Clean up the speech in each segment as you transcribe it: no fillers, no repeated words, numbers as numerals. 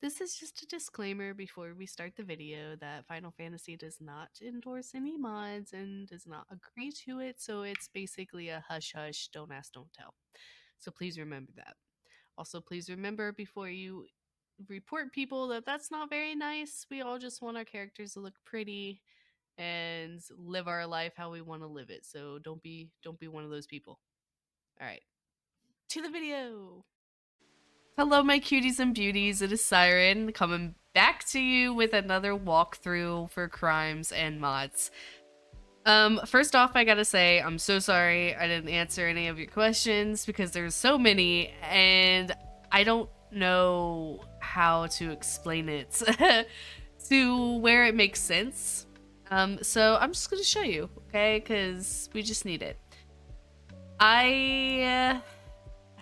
This is just a disclaimer before we start the video that Final Fantasy does not endorse any mods and does not agree to it, so it's basically a hush hush, don't ask, don't tell. So please remember that. Also, please remember before you report people that that's not very nice. We all just want our characters to look pretty and live our life how we want to live it. So don't be one of those people. All right. To the video. Hello, my cuties and beauties. It is Siren coming back to you with another walkthrough for crimes and mods. First off, I gotta say, I'm so sorry I didn't answer any of your questions because there's so many and I don't know how to explain it to where it makes sense. So I'm just gonna show you, okay? Because we just need it. I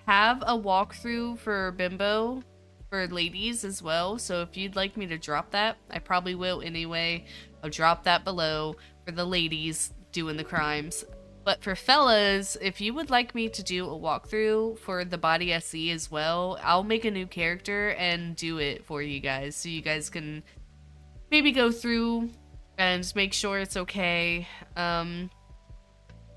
have a walkthrough for Bimbo for ladies as well, so if you'd like me to drop that, I probably will anyway. I'll drop that below for the ladies doing the crimes. But for fellas, if you would like me to do a walkthrough for the body SE as well, I'll make a new character and do it for you guys so you guys can maybe go through and make sure it's okay.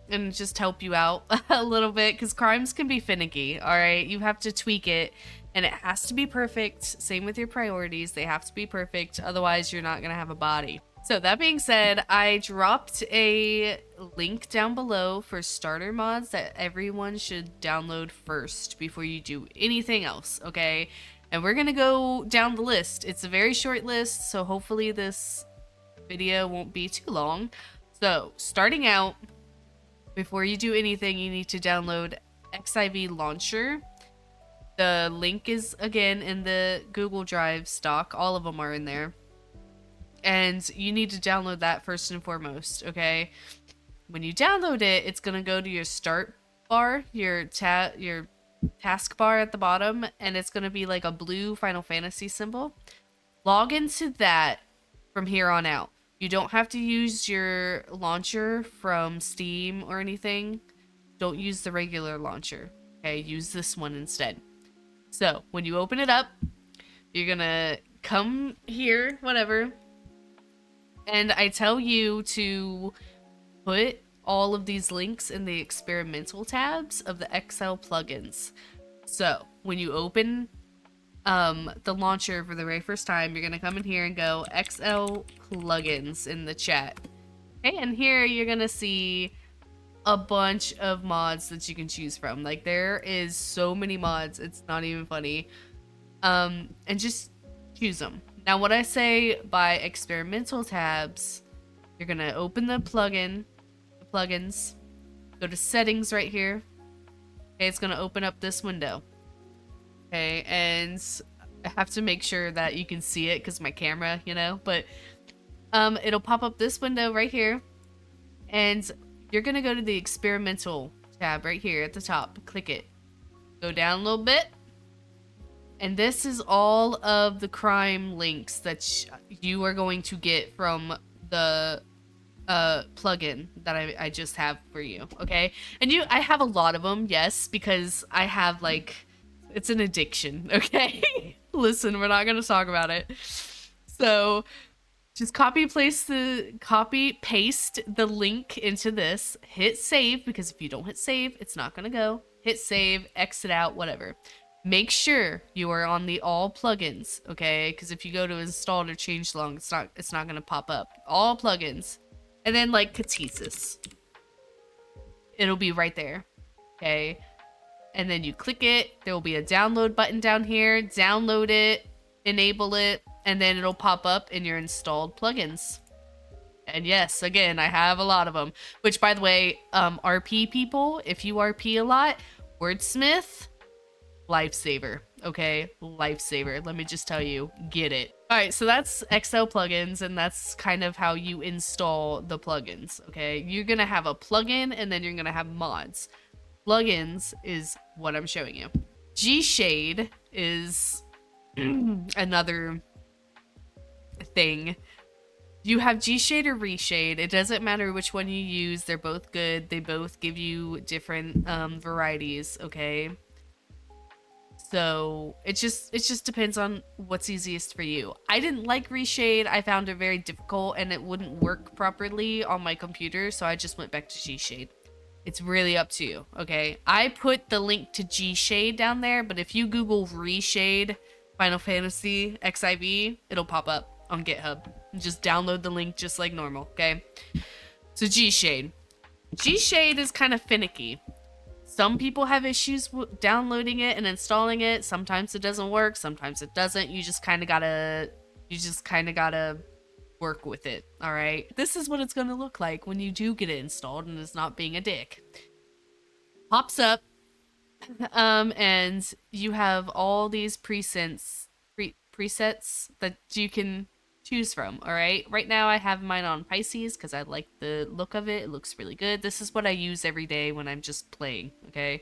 And just help you out a little bit because crimes can be finicky. All right, you have to tweak it and it has to be perfect. Same with your priorities, they have to be perfect, otherwise you're not gonna have a body. So that being said, I dropped a link down below for starter mods that everyone should download first before you do anything else, okay? And we're gonna go down the list. It's a very short list, so hopefully this video won't be too long. So starting out, before you do anything, you need to download XIV Launcher. The link is, again, in the Google Drive stock. All of them are in there. And you need to download that first and foremost, okay? When you download it, it's going to go to your start bar, your task bar at the bottom, and it's going to be like a blue Final Fantasy symbol. Log into that from here on out. You don't have to use your launcher from Steam or anything. Don't use the regular launcher, okay? Use this one instead. So, when you open it up, you're gonna come here, whatever, and I tell you to put all of these links in the experimental tabs of the XL plugins. So, when you open the launcher for the very first time, you're gonna come in here and go XL plugins in the chat. Okay, and here you're gonna see a bunch of mods that you can choose from. Like, there is so many mods, it's not even funny. And just choose them. Now, what I say by experimental tabs, you're gonna open the plugins, go to settings right here. Okay, it's gonna open up this window. Okay, and I have to make sure that you can see it because my camera, you know, but it'll pop up this window right here, and you're gonna go to the experimental tab right here at the top. Click it, go down a little bit, and this is all of the crime links that you are going to get from the plugin that I just have for you. Okay, and I have a lot of them, yes, because I have, like, it's an addiction, okay? Listen, we're not gonna talk about it. So just copy paste the link into this, hit save, because if you don't hit save, it's not gonna go. Hit save, exit out, whatever. Make sure you are on the all plugins, okay? Because if you go to installed or changelog, it's not gonna pop up. All plugins. And then, like, Catesis, it'll be right there, okay? And then you click it, there will be a download button down here. Download it, enable it, and then it'll pop up in your installed plugins. And yes, again, I have a lot of them. Which, by the way, RP people, if you RP a lot, Wordsmith, lifesaver, okay? Lifesaver. Let me just tell you, get it. All right, so that's XL plugins, and that's kind of how you install the plugins, okay? You're gonna have a plugin, and then you're gonna have mods. Plugins is what I'm showing you. G-Shade is another thing. You have G-Shade or Reshade. It doesn't matter which one you use. They're both good. They both give you different varieties, okay? So it just depends on what's easiest for you. I didn't like Reshade. I found it very difficult and it wouldn't work properly on my computer, so I just went back to G-Shade. It's really up to you, okay? I put the link to G-Shade down there, but if you Google Reshade Final Fantasy XIV, it'll pop up on GitHub. Just download the link just like normal, okay? So G-Shade. G-Shade is kind of finicky. Some people have issues downloading it and installing it. Sometimes it doesn't work. Sometimes it doesn't. You just kind of gotta work with it. All right. This is what it's going to look like when you do get it installed and it's not being a dick. Pops up. And you have all these presets that you can choose from. All right. Right now I have mine on Pisces because I like the look of it. It looks really good. This is what I use every day when I'm just playing. Okay.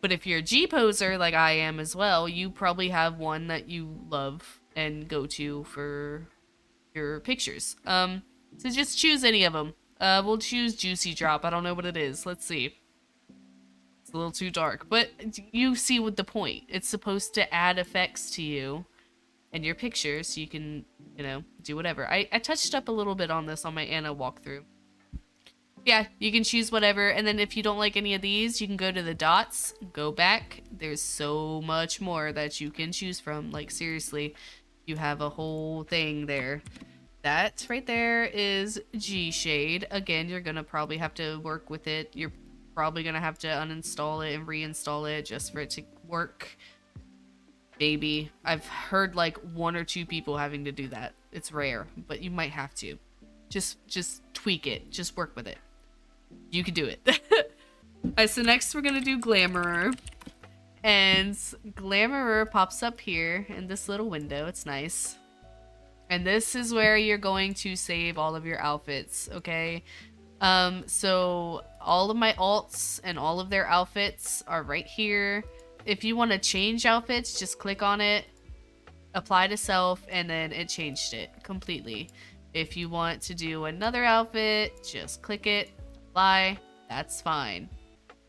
But if you're a G-poser like I am as well, you probably have one that you love and go to for your pictures. So just choose any of them. We'll choose Juicy Drop. I don't know what it is. Let's see. It's a little too dark, but you see what the point. It's supposed to add effects to you and your pictures so you can, you know, do whatever. I touched up a little bit on this on my Anna walkthrough. Yeah, you can choose whatever, and then if you don't like any of these, you can go to the dots, go back. There's so much more that you can choose from. Like, seriously, you have a whole thing there. That right there is G-Shade. Again, you're gonna probably have to work with it. You're probably gonna have to uninstall it and reinstall it just for it to work. Maybe. I've heard like 1 or 2 people having to do that. It's rare, but you might have to. Just tweak it. Just work with it. You can do it. Alright, so next we're gonna do Glamorer. And Glamorer pops up here in this little window. It's nice. And this is where you're going to save all of your outfits, okay? So all of my alts and all of their outfits are right here. If you want to change outfits, just click on it, apply to self, and then it changed it completely. If you want to do another outfit, just click it, apply, that's fine.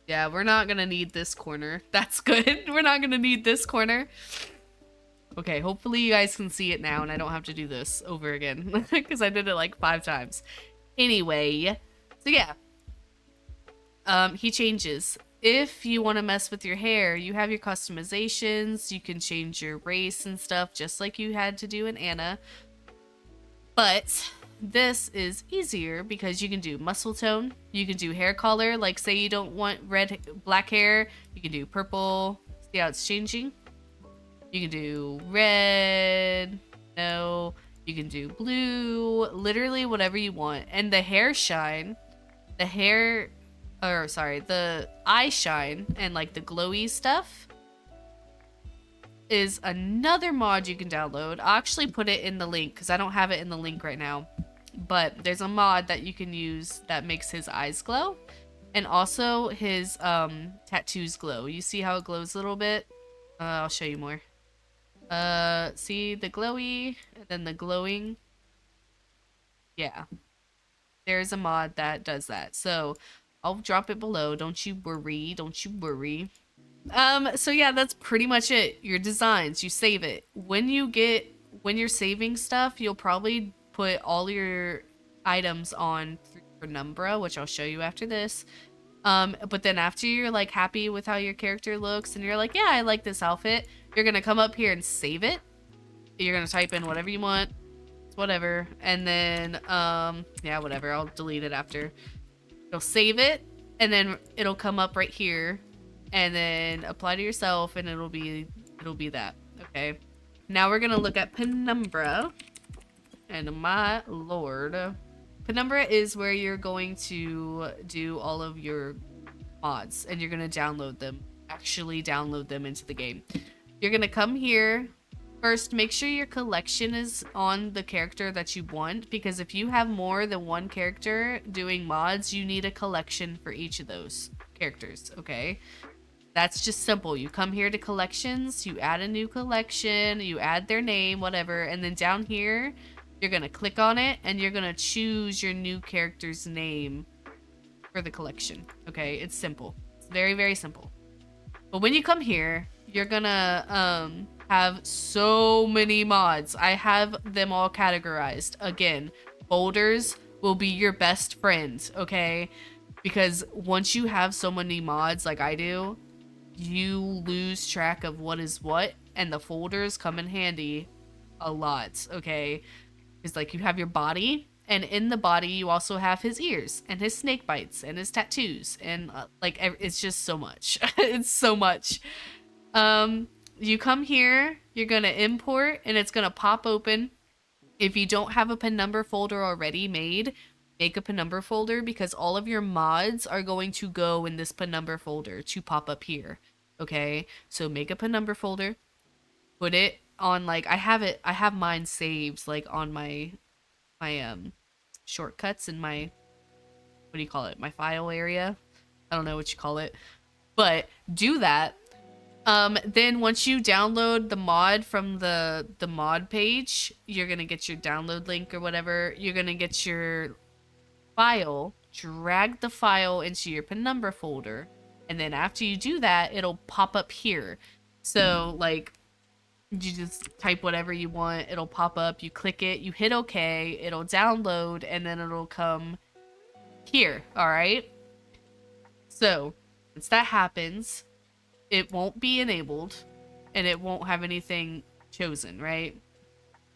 Yeah, we're not gonna need this corner. That's good. We're not gonna need this corner. Okay, hopefully you guys can see it now and I don't have to do this over again because I did it like 5 times. Anyway, so yeah. He changes. If you want to mess with your hair, you have your customizations. You can change your race and stuff just like you had to do in Anna. But this is easier because you can do muscle tone. You can do hair color. Like say you don't want black hair, you can do purple. See how it's changing? You can do red. No. You can do blue. Literally whatever you want. And the hair shine. The eye shine and like the glowy stuff is another mod you can download. I'll actually put it in the link because I don't have it in the link right now. But there's a mod that you can use that makes his eyes glow. And also his tattoos glow. You see how it glows a little bit? I'll show you more. See the glowy and then the glowing? Yeah. There's a mod that does that. So I'll drop it below. Don't you worry. Don't you worry. So yeah, that's pretty much it. Your designs, you save it. When you're saving stuff, you'll probably put all your items on Penumbra, which I'll show you after this. But then after you're like happy with how your character looks and you're like, yeah, I like this outfit, you're gonna come up here and save it. You're gonna type in whatever you want, whatever, and then yeah, whatever, I'll delete it after. You'll save it, and then it'll come up right here, and then apply to yourself, and it'll be that. Okay. Now we're gonna look at Penumbra, and my lord, Penumbra is where you're going to do all of your mods, and you're gonna download them. Actually, download them into the game. You're gonna come here. First, make sure your collection is on the character that you want, because if you have more than one character doing mods, you need a collection for each of those characters, okay? That's just simple. You come here to collections, you add a new collection, you add their name, whatever, and then down here, you're gonna click on it, and you're gonna choose your new character's name for the collection, okay? It's simple. It's very, very simple. But when you come here, you're gonna have so many mods. I have them all categorized. Again, folders will be your best friend, okay? Because once you have so many mods like I do, you lose track of what is what, and the folders come in handy a lot, okay? Because like you have your body, and in the body you also have his ears and his snake bites and his tattoos, and like it's just so much. It's so much. You come here, you're gonna import, and it's gonna pop open. If you don't have a Penumbra folder already made, make a Penumbra folder, because all of your mods are going to go in this Penumbra folder to pop up here. Okay, so make a Penumbra folder, put it on, like, I have mine saved like on my shortcuts in my, what do you call it, my file area. I don't know what you call it, but do that. Then once you download the mod from the mod page, you're gonna get your download link or whatever. You're gonna get your file, drag the file into your Penumbra folder, and then after you do that, it'll pop up here. So like, you just type whatever you want, it'll pop up, you click it, you hit OK, it'll download, and then it'll come here, alright? So, once that happens, it won't be enabled, and it won't have anything chosen, right?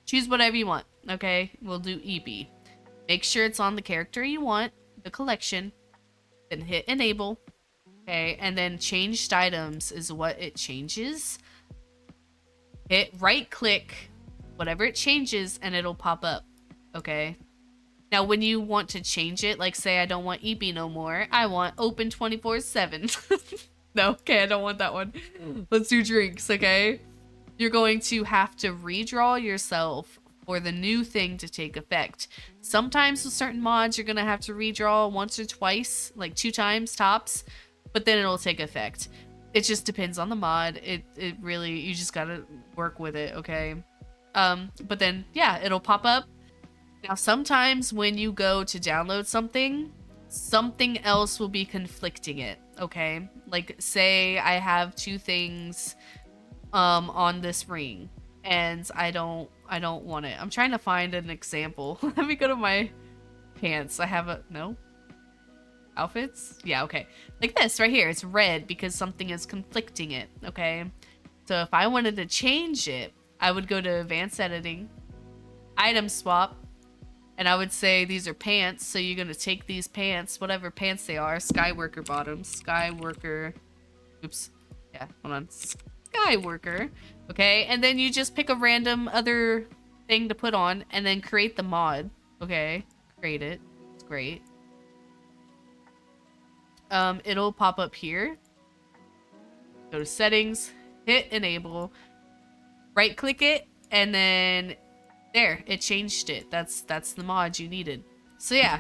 Choose whatever you want, okay? We'll do EB. Make sure it's on the character you want, the collection, then hit enable, okay? And then changed items is what it changes. Hit right click, whatever it changes, and it'll pop up, okay? Now, when you want to change it, like say I don't want EB no more, I want open 24/7. No, okay, I don't want that one. Let's do drinks, okay? You're going to have to redraw yourself for the new thing to take effect. Sometimes with certain mods, you're going to have to redraw once or twice, like 2 times tops, but then it'll take effect. It just depends on the mod. It really, you just gotta work with it, okay? But then, yeah, it'll pop up. Now, sometimes when you go to download something, something else will be conflicting it, okay? Like, say I have 2 things on this ring, and I don't want it. I'm trying to find an example. Let me go to my pants. I have a, no? Outfits? Yeah, okay. Like this right here, it's red because something is conflicting it, okay? So if I wanted to change it, I would go to advanced editing, item swap, and I would say these are pants, so you're gonna take these pants, whatever pants they are, Skyworker bottoms, Skyworker, oops, yeah, hold on, Skyworker, okay? And then you just pick a random other thing to put on, and then create the mod, okay? Create it, it's great. It'll pop up here. Go to settings, hit enable, right click it, and then there, it changed it. That's the mod you needed. So yeah,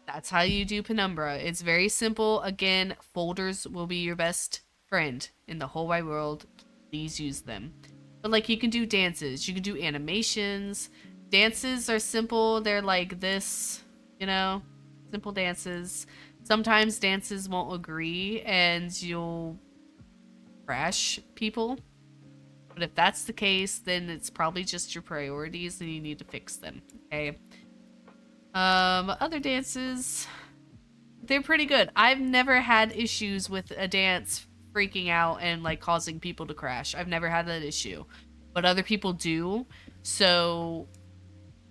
that's how you do Penumbra. It's very simple. Again, folders will be your best friend in the whole wide world. Please use them. But like, you can do dances, you can do animations. Dances are simple. They're like this, you know, simple dances. Sometimes dances won't agree and you'll crash people. But if that's the case, then it's probably just your priorities and you need to fix them, okay? Other dances, they're pretty good. I've never had issues with a dance freaking out and like causing people to crash. I've never had that issue. But other people do. So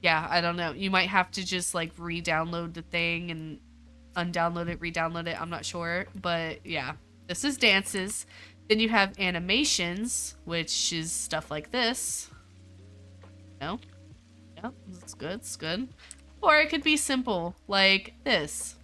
yeah, I don't know. You might have to just like re-download the thing and undownload it, re-download it. I'm not sure, but yeah, this is dances. Then you have animations, which is stuff like this. No, yeah, it's good. It's good. Or it could be simple, like this.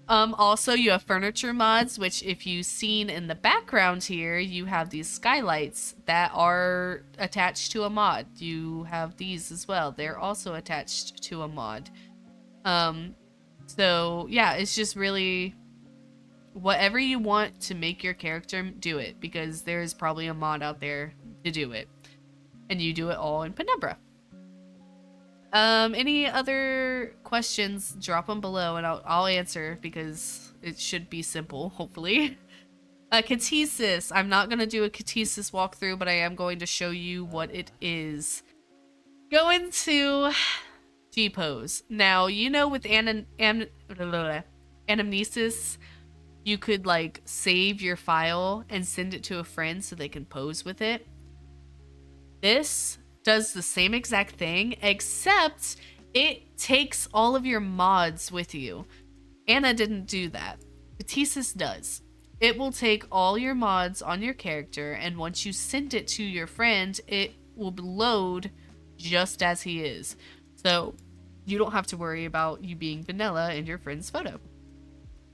Also, you have furniture mods, which if you've seen in the background here, you have these skylights that are attached to a mod. You have these as well. They're also attached to a mod. So yeah, it's just really whatever you want to make your character, do it, because there's probably a mod out there to do it. And you do it all in Penumbra. Any other questions, drop them below and I'll answer, because it should be simple, hopefully. Catesis. I'm not going to do a Catesis walkthrough, but I am going to show you what it is. Go into G-pose. Now, you know with anamnesis, you could like save your file and send it to a friend so they can pose with it. This does the same exact thing, except it takes all of your mods with you. Anna didn't do that. Catesis does. It will take all your mods on your character, and once you send it to your friend, it will load just as he is. So you don't have to worry about you being vanilla in your friend's photo.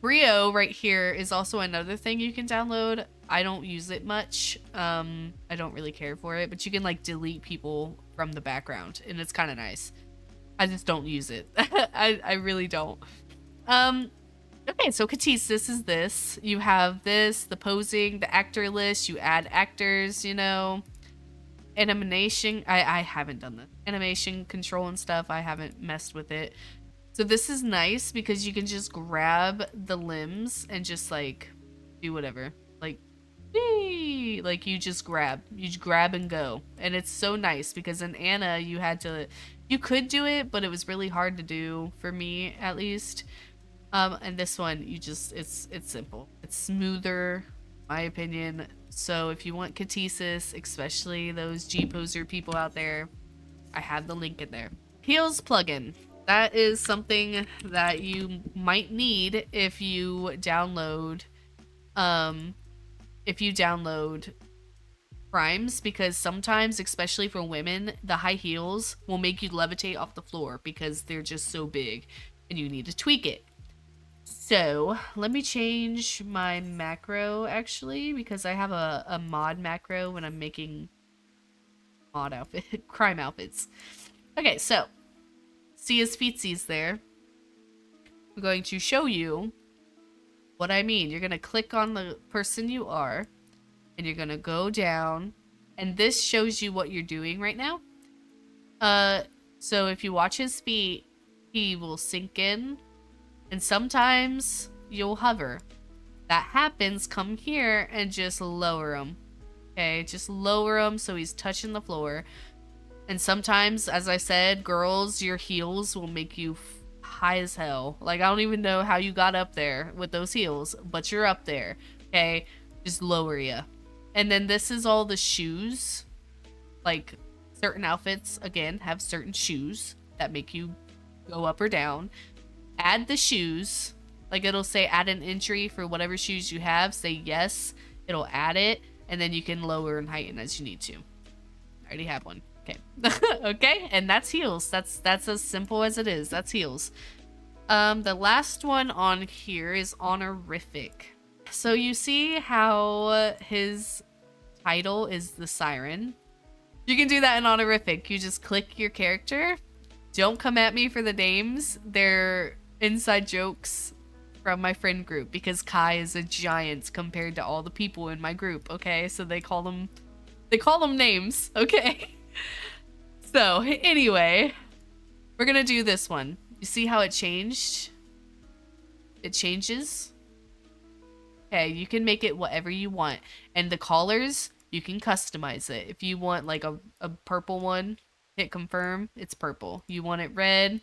Brio right here is also another thing you can download. I don't use it much. I don't really care for it, but you can like delete people from the background, and it's kind of nice. I just don't use it. I really don't. Okay, so Catesis is this. You have this, the posing, the actor list. You add actors, you know. Animation. I haven't done this. Animation control and stuff. I haven't messed with it. So this is nice because you can just grab the limbs and just like do whatever. Like, whee! Like you just grab and go. And it's so nice because in Anna you could do it, but it was really hard to do for me at least. And this one it's simple. It's smoother, my opinion. So if you want Catesis, especially those G-poser people out there, I have the link in there. Heels plugin. That is something that you might need if you download Crimes, because sometimes, especially for women, the high heels will make you levitate off the floor because they're just so big and you need to tweak it. So let me change my macro actually, because I have a mod macro when I'm making mod outfit crime outfits. Okay, so see his feetsies there. I'm going to show you what I mean. You're gonna click on the person you are, and you're gonna go down, and this shows you what you're doing right now. So if you watch his feet, he will sink in, and sometimes you'll hover. That happens, come here and just lower him. Okay, just lower him so he's touching the floor. And sometimes, as I said, girls, your heels will make you high as hell. Like, I don't even know how you got up there with those heels, but you're up there. Okay, just lower you. And then this is all the shoes. Like, certain outfits, again, have certain shoes that make you go up or down. Add the shoes. Like, it'll say add an entry for whatever shoes you have. Say yes, it'll add it, and then you can lower and heighten as you need to. I already have one. Okay. Okay, and that's heels. That's as simple as it is. That's heels. The last one on here is honorific. So you see how his title is the Siren? You can do that in honorific. You just click your character. Don't come at me for the names. They're inside jokes from my friend group because Kai is a giant compared to all the people in my group, okay? So they call them names, okay? So, anyway, we're gonna do this one. You see how it changed? It changes. Okay, you can make it whatever you want. And the collars, you can customize it. If you want like a purple one, hit confirm, it's purple. You want it red?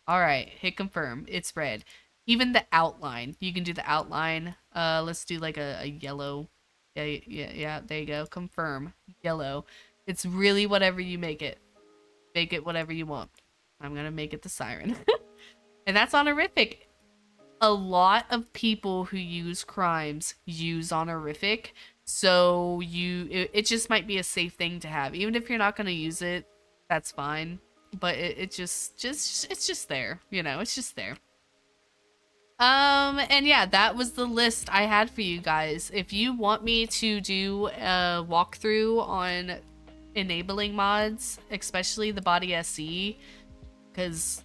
Alright, hit confirm, it's red. Even the outline, you can do the outline. Let's do like a yellow. Yeah, there you go. Confirm, yellow. It's really whatever you make it. Make it whatever you want. I'm gonna make it the Siren. And that's honorific. A lot of people who use Crimes use honorific, so it just might be a safe thing to have. Even if you're not gonna use it, that's fine. But it's just there, you know, it's just there. And yeah, that was the list I had for you guys. If you want me to do a walkthrough on enabling mods, especially the body SE, because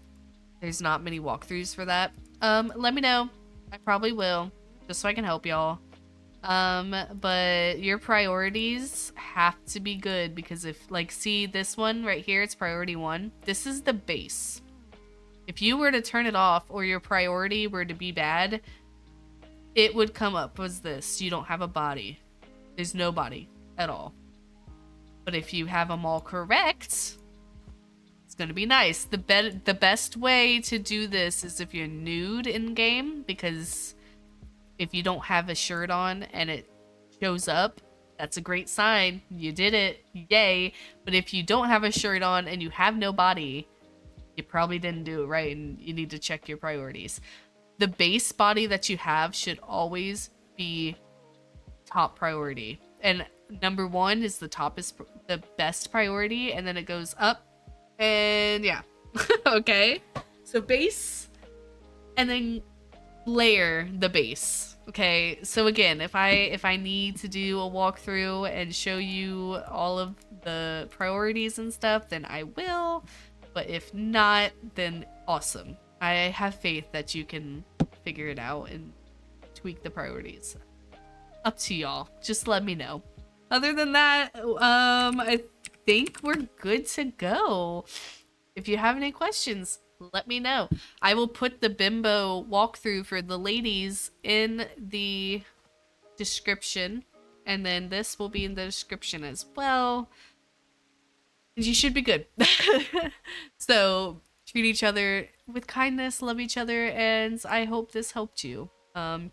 there's not many walkthroughs for that, let me know. I probably will, just so I can help y'all. But your priorities have to be good, because if, like, see this one right here, it's priority 1. This is the base. If you were to turn it off or your priority were to be bad, it would come up was this: you don't have a body. There's no body at all. But if you have them all correct, it's gonna be nice. The best way to do this is if you're nude in game, because if you don't have a shirt on and it shows up, that's a great sign. You did it. Yay. But if you don't have a shirt on and you have no body, you probably didn't do it right, and you need to check your priorities. The base body that you have should always be top priority. And number 1 is the best priority, and then it goes up. And yeah. Okay. So base, and then layer the base. Okay, so again, if I need to do a walkthrough and show you all of the priorities and stuff, then I will. But if not, then awesome. I have faith that you can figure it out and tweak the priorities. Up to y'all. Just let me know. Other than that, I think we're good to go. If you have any questions, let me know. I will put the bimbo walkthrough for the ladies in the description, and then this will be in the description as well. And you should be good. So treat each other with kindness, love each other, and I hope this helped you.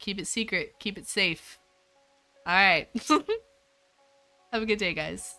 Keep it secret, keep it safe. All right. Have a good day, guys.